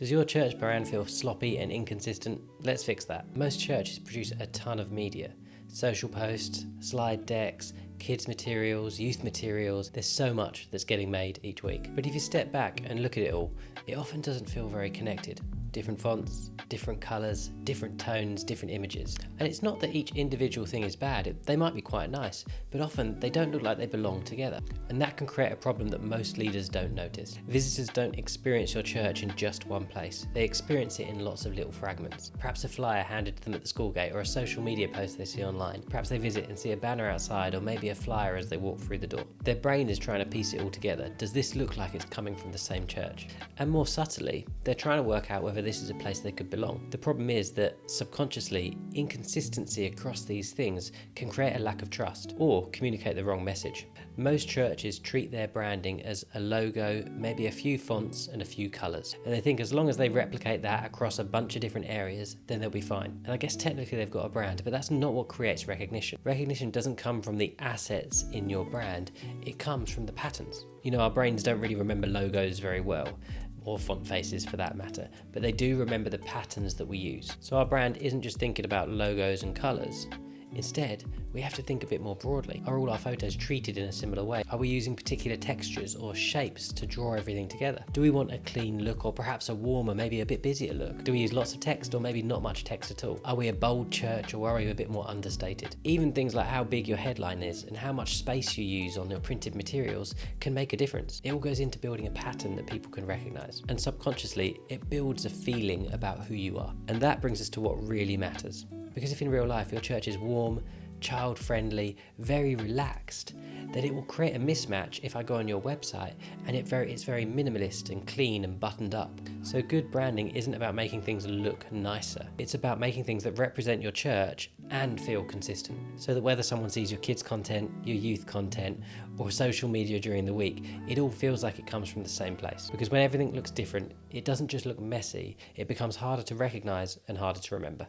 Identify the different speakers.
Speaker 1: Does your church brand feel sloppy and inconsistent? Let's fix that. Most churches produce a ton of media. Social posts, slide decks, kids materials, youth materials. There's so much that's getting made each week. But if you step back and look at it all, it often doesn't feel very connected. Different fonts, different colours, different tones, different images. And it's not that each individual thing is bad, they might be quite nice, but often they don't look like they belong together. And that can create a problem that most leaders don't notice. Visitors don't experience your church in just one place. They experience it in lots of little fragments. Perhaps a flyer handed to them at the school gate, or a social media post they see online. Perhaps they visit and see a banner outside, or maybe a flyer as they walk through the door. Their brain is trying to piece it all together. Does this look like it's coming from the same church? And more subtly, they're trying to work out whether this is a place they could belong. The problem is that subconsciously, inconsistency across these things can create a lack of trust or communicate the wrong message. Most churches treat their branding as a logo, maybe a few fonts and a few colours. And they think as long as they replicate that across a bunch of different areas, then they'll be fine. And I guess technically they've got a brand, but that's not what creates recognition. Recognition doesn't come from the assets in your brand, it comes from the patterns. You know, our brains don't really remember logos very well, or font faces for that matter, but they do remember the patterns that we use. So our brand isn't just thinking about logos and colours. Instead, we have to think a bit more broadly. Are all our photos treated in a similar way? Are we using particular textures or shapes to draw everything together? Do we want a clean look, or perhaps a warmer, maybe a bit busier look? Do we use lots of text, or maybe not much text at all? Are we a bold church, or are we a bit more understated? Even things like how big your headline is and how much space you use on your printed materials can make a difference. It all goes into building a pattern that people can recognize. And subconsciously, it builds a feeling about who you are. And that brings us to what really matters. Because if in real life your church is warm, child-friendly, very relaxed, then it will create a mismatch if I go on your website and it's very minimalist and clean and buttoned up. So good branding isn't about making things look nicer. It's about making things that represent your church and feel consistent. So that whether someone sees your kids' content, your youth content, or social media during the week, it all feels like it comes from the same place. Because when everything looks different, it doesn't just look messy, it becomes harder to recognize and harder to remember.